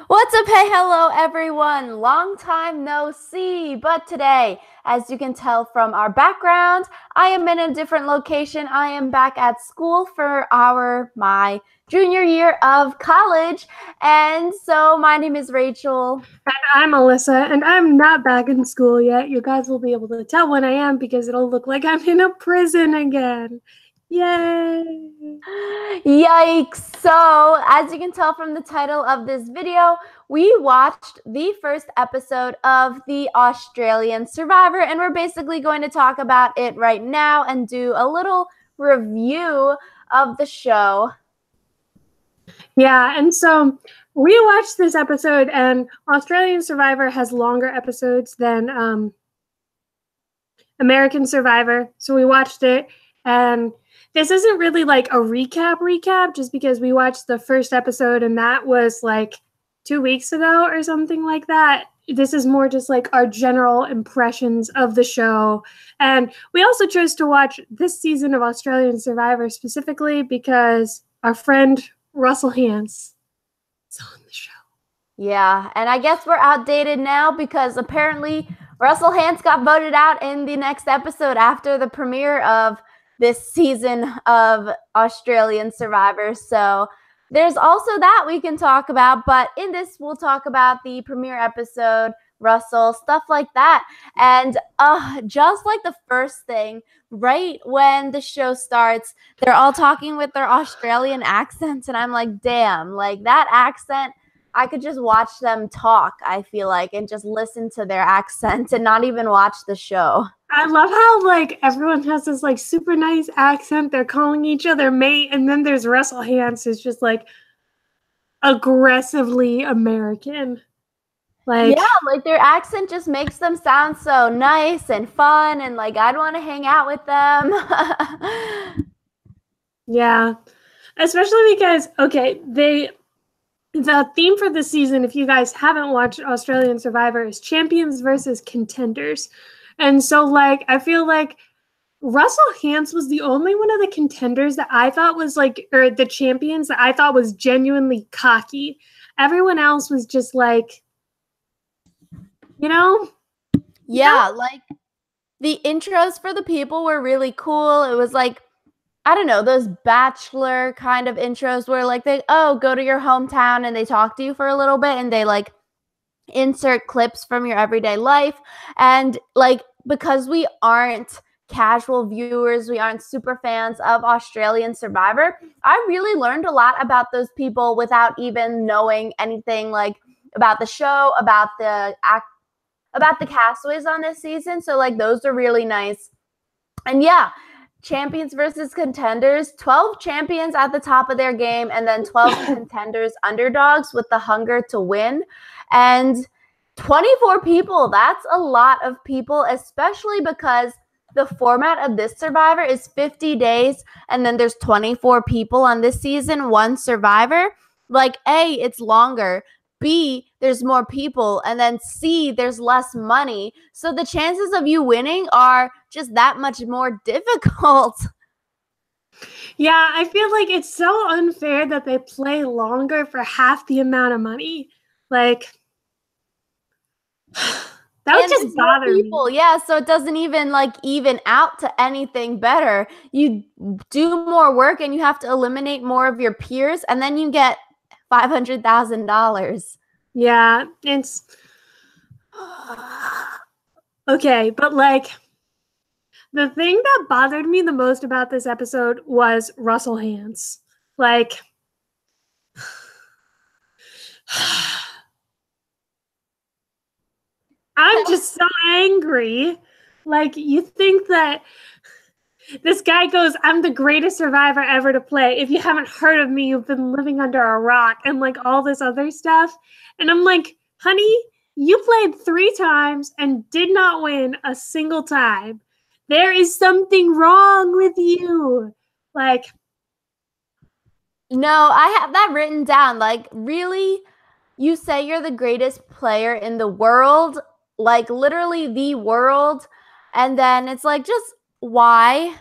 What's up? Hey, hello, everyone. Long time no see. But today, as you can tell from our background, I am in a different location. I am back at school for my junior year of college. And so my name is Rachel. And I'm Alyssa, and I'm not back in school yet. You guys will be able to tell when I am because it'll look like I'm in a prison again. Yay! Yikes. So, as you can tell from the title of this video, we watched the first episode of the Australian Survivor, and we're basically going to talk about it right now and do a little review of the show. Yeah, and so we watched this episode, and Australian Survivor has longer episodes than American Survivor. So we watched it, and this isn't really like a recap, just because we watched the first episode, and that was like 2 weeks ago or something like that. This is more just like our general impressions of the show. And we also chose to watch this season of Australian Survivor specifically because our friend Russell Hantz is on the show. Yeah, and I guess we're outdated now because apparently Russell Hantz got voted out in the next episode after the premiere of this season of Australian Survivor. So there's also that we can talk about, but in this we'll talk about the premiere episode, Russell, stuff like that. And just like the first thing, right when the show starts, they're all talking with their Australian accents, and I'm like, damn, like that accent, I could just watch them talk, I feel like, and just listen to their accent and not even watch the show. I love how like everyone has this like super nice accent. They're calling each other mate, and then there's Russell Hantz who's just like aggressively American. Like, yeah, like their accent just makes them sound so nice and fun, and like I'd want to hang out with them. yeah, especially because the theme for this season, if you guys haven't watched Australian Survivor, is champions versus contenders. And so, like, I feel like Russell Hantz was the only one of the contenders that I thought was like, or the champions that I thought was genuinely cocky. Everyone else was just like, you know? Yeah, like the intros for the people were really cool. It was like, I don't know, those bachelor kind of intros where like they, go to your hometown and they talk to you for a little bit and they like insert clips from your everyday life. And like, because we aren't casual viewers, we aren't super fans of Australian Survivor, I really learned a lot about those people without even knowing anything like about the show, about the castaways on this season. So like those are really nice. And yeah, champions versus contenders, 12 champions at the top of their game and then 12 contenders, underdogs with the hunger to win. And 24 people, that's a lot of people, especially because the format of this Survivor is 50 days and then there's 24 people on this season, one Survivor. Like, A, it's longer. B, there's more people, and then C, there's less money. So the chances of you winning are just that much more difficult. Yeah, I feel like it's so unfair that they play longer for half the amount of money. Like, that would just bother me. Yeah, so it doesn't even like even out to anything better. You do more work and you have to eliminate more of your peers, and then you get $500,000. Yeah, it's okay, but like the thing that bothered me the most about this episode was Russell Hantz. Like, I'm just so angry. Like, you think that this guy goes, I'm the greatest survivor ever to play. If you haven't heard of me, you've been living under a rock, and like all this other stuff. And I'm like, honey, you played 3 times and did not win a single time. There is something wrong with you. Like, no, I have that written down. Like, really? You say you're the greatest player in the world? Like, literally the world? And then it's like, just why?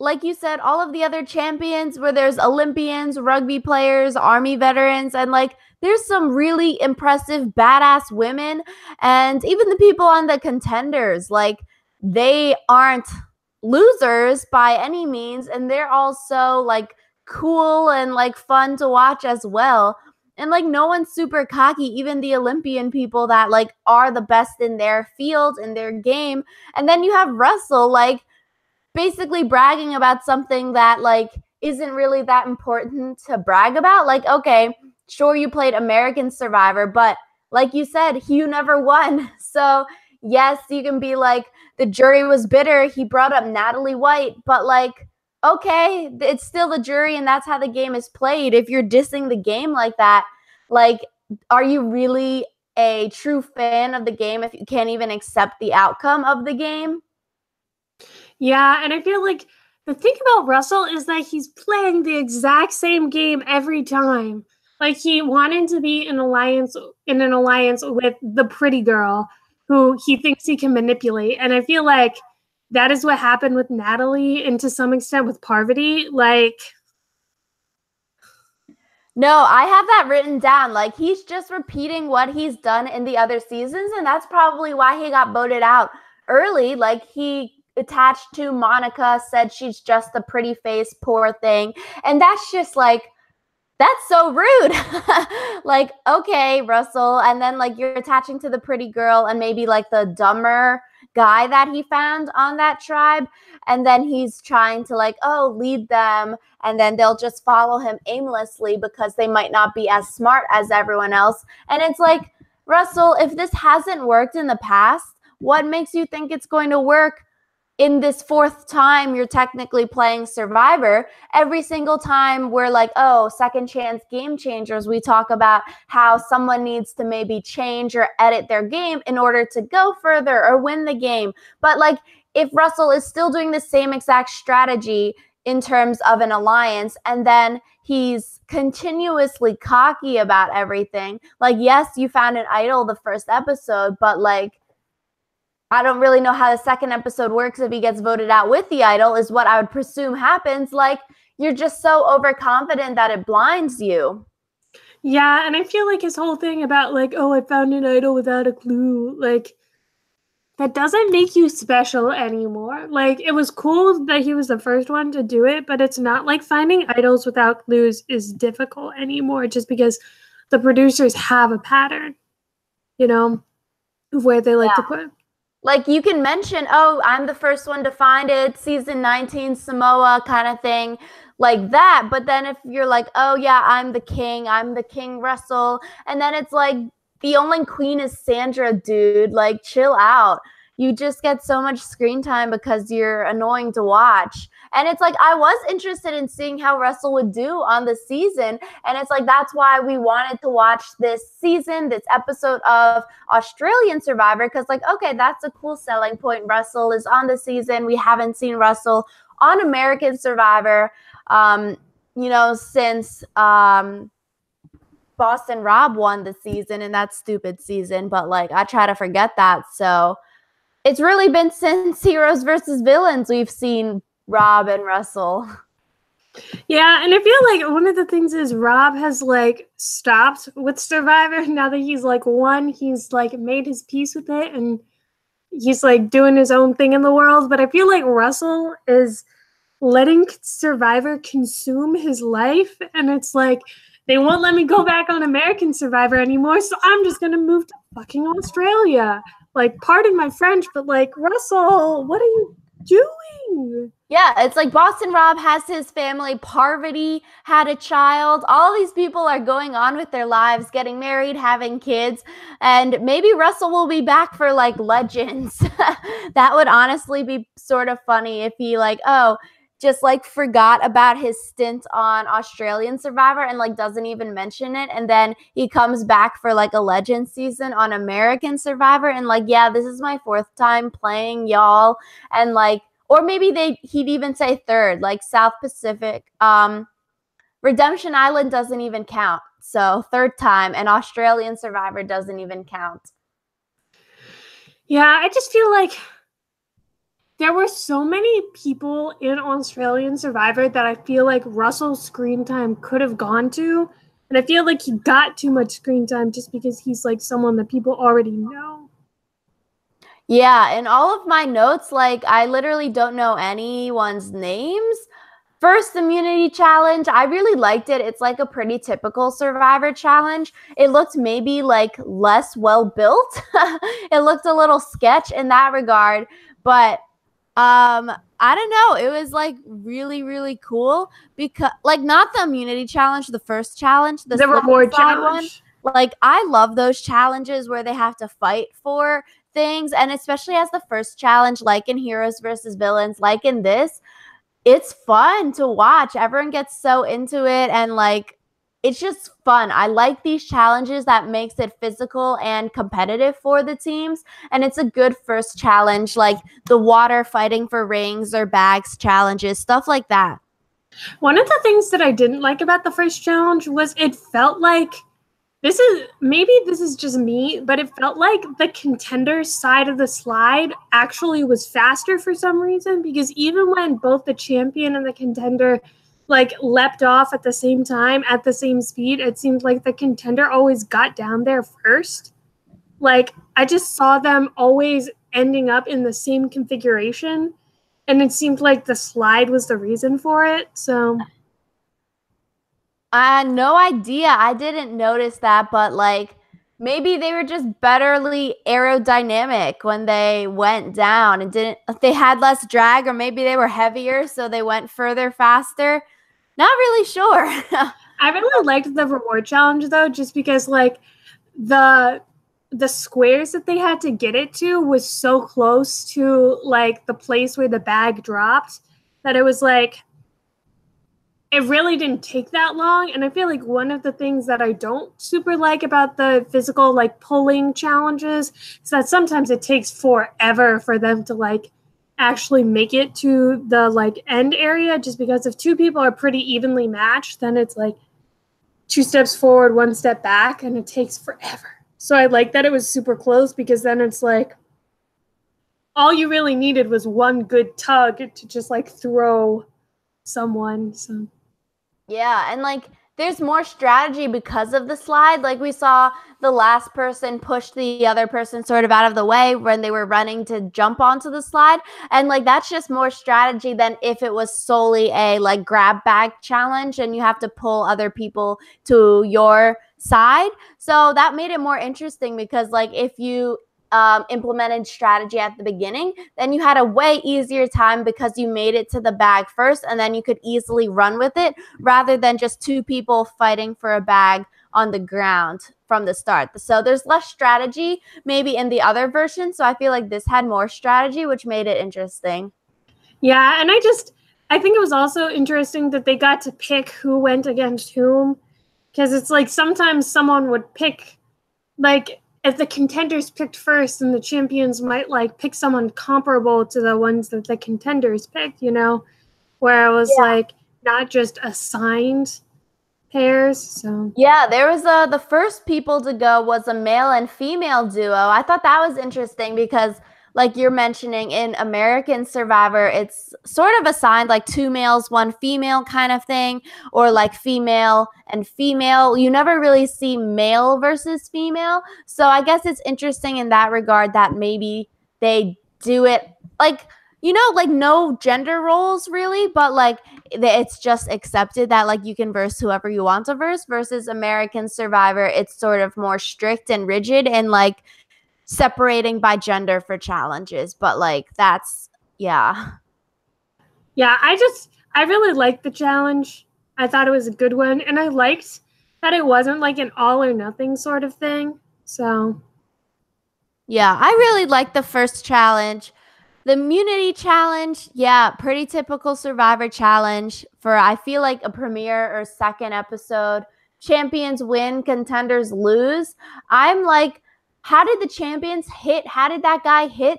like you said, all of the other champions where there's Olympians, rugby players, army veterans, and like there's some really impressive badass women, and even the people on the Contenders, like they aren't losers by any means, and they're also like cool and like fun to watch as well. And like no one's super cocky, even the Olympian people that like are the best in their field, in their game. And then you have Russell like basically bragging about something that like isn't really that important to brag about. Like, okay, sure you played American Survivor, but like you said, you never won. So yes, you can be like, the jury was bitter. He brought up Natalie White, but like, okay, it's still the jury and that's how the game is played. If you're dissing the game like that, like, are you really a true fan of the game if you can't even accept the outcome of the game? Yeah, and I feel like the thing about Russell is that he's playing the exact same game every time. Like he wanted to be in an alliance with the pretty girl who he thinks he can manipulate. And I feel like that is what happened with Natalie and to some extent with Parvati. Like, no, I have that written down. Like he's just repeating what he's done in the other seasons, and that's probably why he got voted out early. Like he attached to Monica, said she's just a pretty face, poor thing. And that's just like, that's so rude. Like, okay, Russell. And then like you're attaching to the pretty girl and maybe like the dumber guy that he found on that tribe. And then he's trying to like, oh, lead them. And then they'll just follow him aimlessly because they might not be as smart as everyone else. And it's like, Russell, if this hasn't worked in the past, what makes you think it's going to work in this fourth time you're technically playing Survivor? Every single time we're like, oh, second chance game changers, we talk about how someone needs to maybe change or edit their game in order to go further or win the game. But like, if Russell is still doing the same exact strategy in terms of an alliance, and then he's continuously cocky about everything, like, yes, you found an idol the first episode, but like, I don't really know how the second episode works if he gets voted out with the idol, is what I would presume happens. Like, you're just so overconfident that it blinds you. yeah, and I feel like his whole thing about like, oh, I found an idol without a clue, like that doesn't make you special anymore. Like it was cool that he was the first one to do it, but it's not like finding idols without clues is difficult anymore just because the producers have a pattern, you know, of where they like to put. Like you can mention, oh, I'm the first one to find it, season 19 Samoa kind of thing, like that. But then if you're like, oh yeah, I'm the King Russell, and then it's like the only queen is Sandra, dude, like chill out. You just get so much screen time because you're annoying to watch. And it's like, I was interested in seeing how Russell would do on the season. And it's like, that's why we wanted to watch this season, this episode of Australian Survivor. Because like, okay, that's a cool selling point. Russell is on the season. We haven't seen Russell on American Survivor, since Boston Rob won the season in that stupid season. But like, I try to forget that. So it's really been since Heroes versus Villains we've seen Rob and Russell. Yeah, and I feel like one of the things is Rob has like stopped with Survivor now that he's like won. He's like made his peace with it and he's like doing his own thing in the world. But I feel like Russell is letting Survivor consume his life, and it's like they won't let me go back on American Survivor anymore, so I'm just gonna move to fucking Australia. Like, pardon my French, but like, Russell, what are you doing? Yeah, it's like Boston Rob has his family. Parvati had a child. All these people are going on with their lives, getting married, having kids. And maybe Russell will be back for like Legends. That would honestly be sort of funny if he like, just like forgot about his stint on Australian Survivor and like doesn't even mention it. And then he comes back for like a Legend season on American Survivor. And like, yeah, this is my fourth time playing, y'all. And like, or maybe he'd even say third, like South Pacific. Redemption Island doesn't even count. So third time, and Australian Survivor doesn't even count. Yeah, I just feel like there were so many people in Australian Survivor that I feel like Russell's screen time could have gone to. And I feel like he got too much screen time just because he's like someone that people already know. Yeah, in all of my notes, like I literally don't know anyone's names. First immunity challenge, I really liked it. It's like a pretty typical Survivor challenge. It looked maybe like less well built. It looked a little sketch in that regard, but I don't know. It was like really, really cool because like not the immunity challenge, the first challenge, the reward challenge one. Like I love those challenges where they have to fight for things, and especially as the first challenge, like in Heroes versus Villains, like in this, it's fun to watch. Everyone gets so into it, and like it's just fun. I like these challenges that makes it physical and competitive for the teams, and it's a good first challenge, like the water fighting for rings or bags challenges, stuff like that. One of the things that I didn't like about the first challenge was it felt like this is just me, but it felt like the contender side of the slide actually was faster for some reason, because even when both the champion and the contender like leapt off at the same time at the same speed, it seemed like the contender always got down there first. Like I just saw them always ending up in the same configuration, and it seemed like the slide was the reason for it. So No idea. I didn't notice that, but like maybe they were just betterly aerodynamic when they went down and they had less drag, or maybe they were heavier so they went further faster. Not really sure. I really liked the reward challenge though, just because like the squares that they had to get it to was so close to like the place where the bag dropped that it was like it really didn't take that long. And I feel like one of the things that I don't super like about the physical like pulling challenges is that sometimes it takes forever for them to like actually make it to the like end area, just because if two people are pretty evenly matched, then it's like 2 steps forward, 1 step back, and it takes forever. So I like that it was super close, because then it's like all you really needed was one good tug to just like throw someone. So Yeah, and like there's more strategy because of the slide. Like we saw the last person push the other person sort of out of the way when they were running to jump onto the slide. And like that's just more strategy than if it was solely a like grab bag challenge and you have to pull other people to your side. So that made it more interesting, because like if you implemented strategy at the beginning, then you had a way easier time because you made it to the bag first, and then you could easily run with it rather than just two people fighting for a bag on the ground from the start. So there's less strategy maybe in the other version. So I feel like this had more strategy, which made it interesting. Yeah, and I think it was also interesting that they got to pick who went against whom, because it's like sometimes someone would pick like if the contenders picked first, and the champions might like pick someone comparable to the ones that the contenders picked, you know, where it was like not just assigned pairs. So yeah, there was the first people to go was a male and female duo. I thought that was interesting because like you're mentioning in American Survivor, it's sort of assigned like 2 males, 1 female kind of thing, or like female and female. You never really see male versus female. So I guess it's interesting in that regard that maybe they do it like, you know, like no gender roles really, but like it's just accepted that like you can verse whoever you want to verse, versus American Survivor. It's sort of more strict and rigid and like separating by gender for challenges, but like that's yeah, I really liked the challenge. I thought it was a good one, and I liked that it wasn't like an all or nothing sort of thing. So yeah, I really liked the first challenge. The immunity challenge, yeah, pretty typical Survivor challenge for I feel like a premiere or second episode. Champions win, contenders lose. I'm like, how did the champions hit? How did that guy hit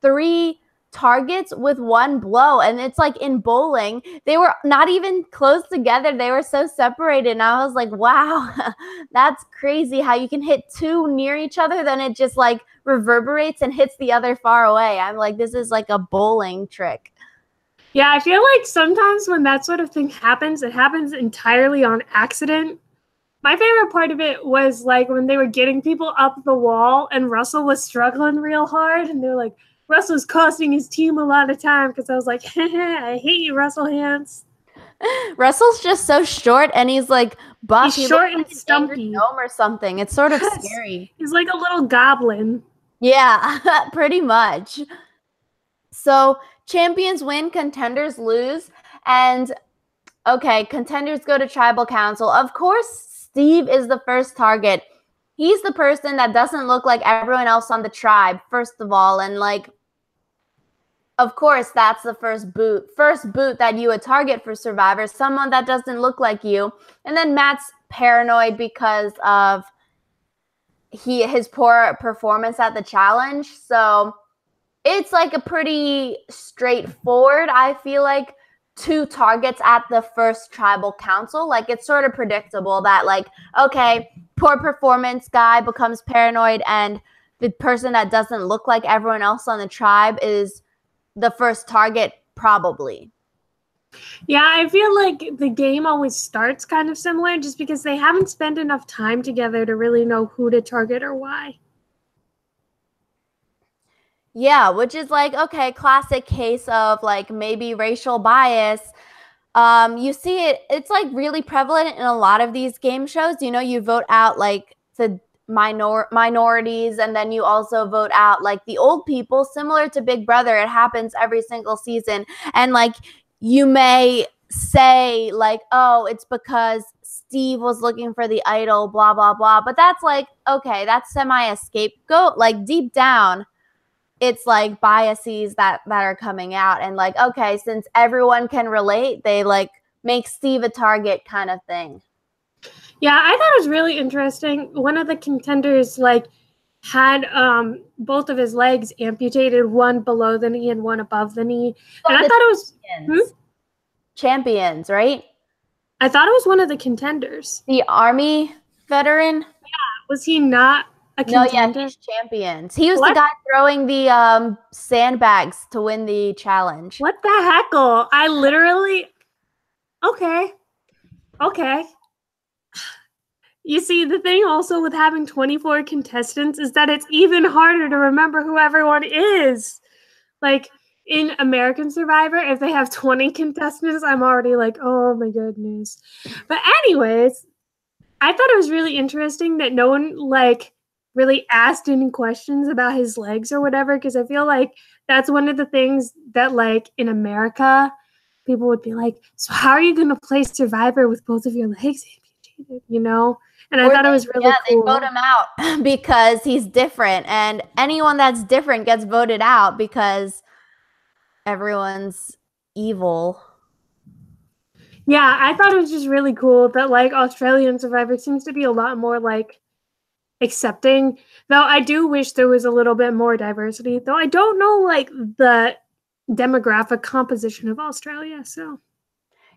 3 targets with one blow. And it's like in bowling, they were not even close together. They were so separated. And I was like, wow, that's crazy how you can hit two near each other. Then it just like reverberates and hits the other far away. I'm like, this is like a bowling trick. Yeah, I feel like sometimes when that sort of thing happens, it happens entirely on accident. My favorite part of it was like when they were getting people up the wall and Russell was struggling real hard and they were like, Russell's costing his team a lot of time, because I was like, I hate you, Russell Hantz. Russell's just so short and he's like buff. He's short and stumpy. Gnome or something. It's sort of scary. He's like a little goblin. Yeah, pretty much. So champions win, contenders lose. And okay, contenders go to tribal council. Of course, Steve is the first target. He's the person that doesn't look like everyone else on the tribe, first of all. And like, of course, that's the first boot that you would target for Survivor, someone that doesn't look like you. And then Matt's paranoid because of his poor performance at the challenge. So it's like a pretty straightforward, I feel like, 2 targets at the first tribal council. Like, it's sort of predictable that like, okay, poor performance guy becomes paranoid and the person that doesn't look like everyone else on the tribe is the first target, probably. Yeah, I feel like the game always starts kind of similar just because they haven't spent enough time together to really know who to target or why. Yeah, which is like, okay, classic case of like maybe racial bias. You see it's like really prevalent in a lot of these game shows. You know, you vote out like the minorities, and then you also vote out like the old people, similar to Big Brother. It happens every single season. And like, you may say like, oh, it's because Steve was looking for the idol, blah, blah, blah. But that's like, okay, that's semi-scapegoat. Like deep down, it's like biases that are coming out. And like, okay, since everyone can relate, they like make Steve a target kind of thing. Yeah, I thought it was really interesting. One of the contenders like had both of his legs amputated, one below the knee and one above the knee. And I thought it was champions, right? I thought it was one of the contenders. The Army veteran? Yeah, was he not a contender? No, yeah, he's champions. He was the guy throwing the sandbags to win the challenge. What the heckle? I literally Okay. You see, the thing also with having 24 contestants is that it's even harder to remember who everyone is. Like, in American Survivor, if they have 20 contestants, I'm already like, oh my goodness. But anyways, I thought it was really interesting that no one, like, really asked any questions about his legs or whatever, because I feel like that's one of the things that, like, in America, people would be like, so how are you going to play Survivor with both of your legs amputated, you know? And I thought it was really cool. Yeah, they vote him out because he's different. And anyone that's different gets voted out because everyone's evil. Yeah, I thought it was just really cool that, like, Australian Survivor seems to be a lot more, like, accepting. Though I do wish there was a little bit more diversity. Though I don't know, like, the demographic composition of Australia, so...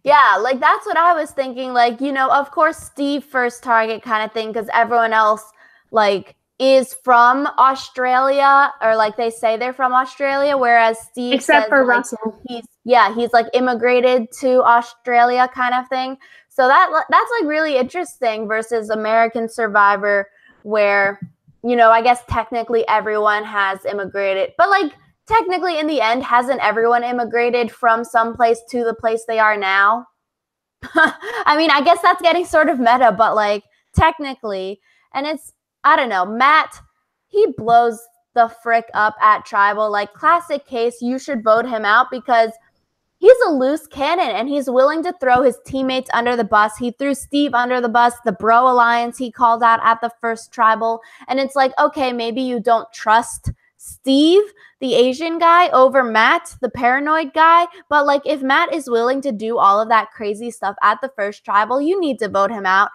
Yeah, like that's what I was thinking. Like, you know, of course, Steve first target kind of thing, because everyone else like is from Australia, or like they say they're from Australia, whereas Steve, except says, for like, Russell, he's like immigrated to Australia kind of thing. So that's like really interesting versus American Survivor, where, you know, I guess technically everyone has immigrated, but like, technically, in the end, hasn't everyone immigrated from some place to the place they are now? I mean, I guess that's getting sort of meta, but like technically, and it's, I don't know, Matt, he blows the frick up at Tribal. Like, classic case, you should vote him out because he's a loose cannon and he's willing to throw his teammates under the bus. He threw Steve under the bus, the Bro Alliance he called out at the first Tribal. And it's like, okay, maybe you don't trust Steve, the Asian guy, over Matt, the paranoid guy. But like, if Matt is willing to do all of that crazy stuff at the first Tribal, you need to vote him out.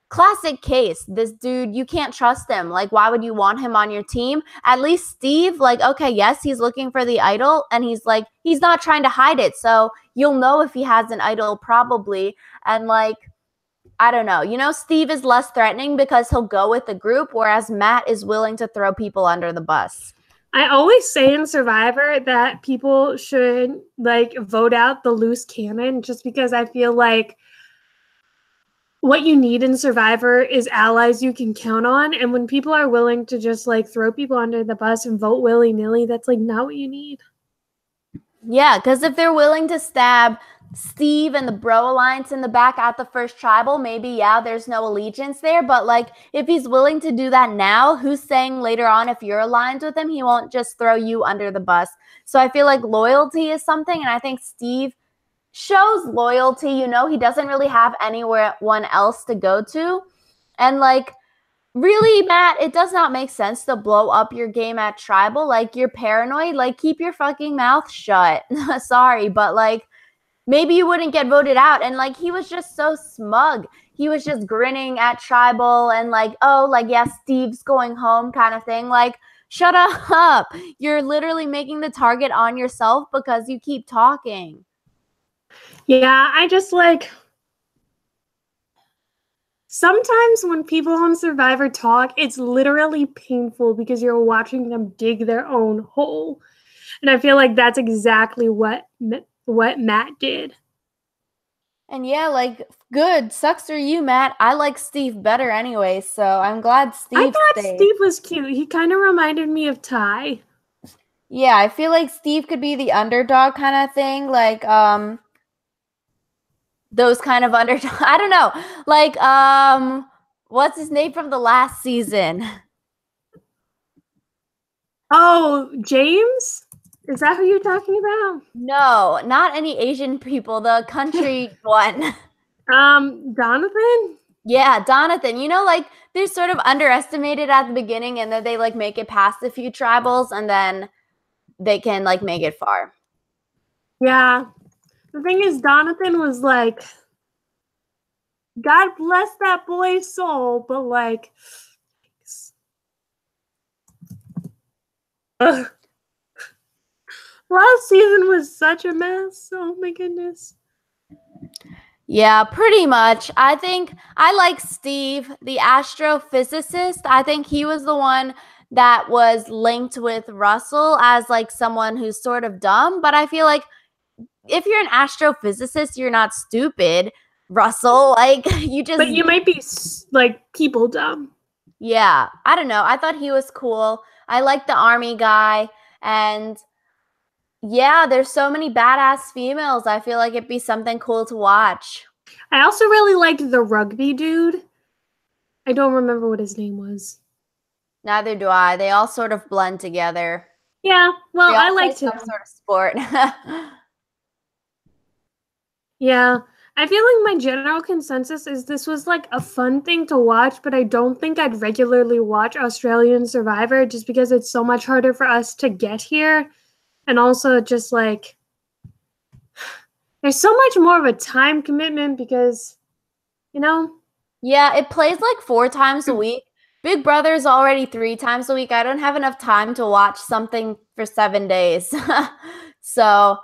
classic case. This dude, you can't trust him. Like, why would you want him on your team? At least Steve, like, okay, yes, he's looking for the idol, and he's like, he's not trying to hide it. So you'll know if he has an idol, probably. And like, I don't know. Steve is less threatening because he'll go with the group, whereas Matt is willing to throw people under the bus. I always say in Survivor that people should like vote out the loose cannon, just because I feel like what you need in Survivor is allies you can count on. And when people are willing to just like throw people under the bus and vote willy-nilly, that's like not what you need. Yeah, because if they're willing to stab Steve and the Bro Alliance in the back at the first tribal, maybe, yeah, there's no allegiance there. But like, if he's willing to do that now, who's saying later on, if you're aligned with him, he won't just throw you under the bus? So I feel like loyalty is something, and I think Steve shows loyalty. He doesn't really have anyone else to go to. And like, really, Matt, it does not make sense to blow up your game at tribal. Like, you're paranoid. Like, keep your fucking mouth shut. Sorry, but like, maybe you wouldn't get voted out. And like, he was just so smug. He was just grinning at tribal and like, oh, like, yeah, Steve's going home kind of thing. Like, shut up. You're literally making the target on yourself because you keep talking. Yeah, I just like, sometimes when people on Survivor talk, it's literally painful because you're watching them dig their own hole. And I feel like that's exactly what Matt did. And yeah, like, good. Sucks for you, Matt. I like Steve better anyway, so I'm glad Steve I thought stayed. Steve was cute. He kind of reminded me of Ty. Yeah, I feel like Steve could be the underdog kind of thing. Like, those kind of underdog. I don't know. Like, what's his name from the last season? Oh, James? Is that who you're talking about? No, not any Asian people. The country one. Jonathan? Yeah, Jonathan. Like, they're sort of underestimated at the beginning, and then they like make it past a few tribals, and then they can like make it far. Yeah. The thing is, Jonathan was like, God bless that boy's soul, but like, ugh. Last season was such a mess. Oh my goodness. Yeah, pretty much. I think I like Steve, the astrophysicist. I think he was the one that was linked with Russell as like someone who's sort of dumb. But I feel like if you're an astrophysicist, you're not stupid, Russell. Like, you just... But you might be like people dumb. Yeah, I don't know. I thought he was cool. I like the army guy. And yeah, there's so many badass females. I feel like it'd be something cool to watch. I also really liked the rugby dude. I don't remember what his name was. Neither do I. They all sort of blend together. Yeah, well, I liked him. Some sort of sport. Yeah, I feel like my general consensus is this was like a fun thing to watch, but I don't think I'd regularly watch Australian Survivor just because it's so much harder for us to get here. And also just like, there's so much more of a time commitment because, Yeah, it plays like 4 times a week. Big Brother is already 3 times a week. I don't have enough time to watch something for 7 days. So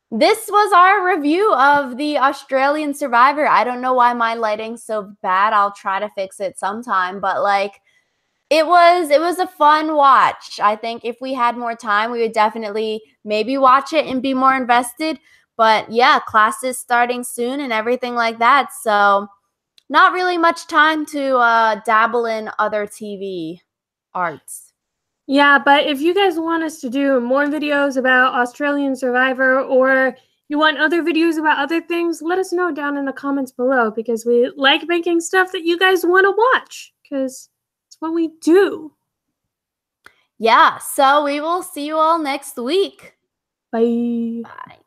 this was our review of the Australian Survivor. I don't know why my lighting's so bad. I'll try to fix it sometime. But like, it was a fun watch. I think if we had more time, we would definitely maybe watch it and be more invested. But yeah, class is starting soon and everything like that. So not really much time to dabble in other TV arts. Yeah, but if you guys want us to do more videos about Australian Survivor or you want other videos about other things, let us know down in the comments below because we like making stuff that you guys want to watch because it's what we do. Yeah, so we will see you all next week. Bye. Bye.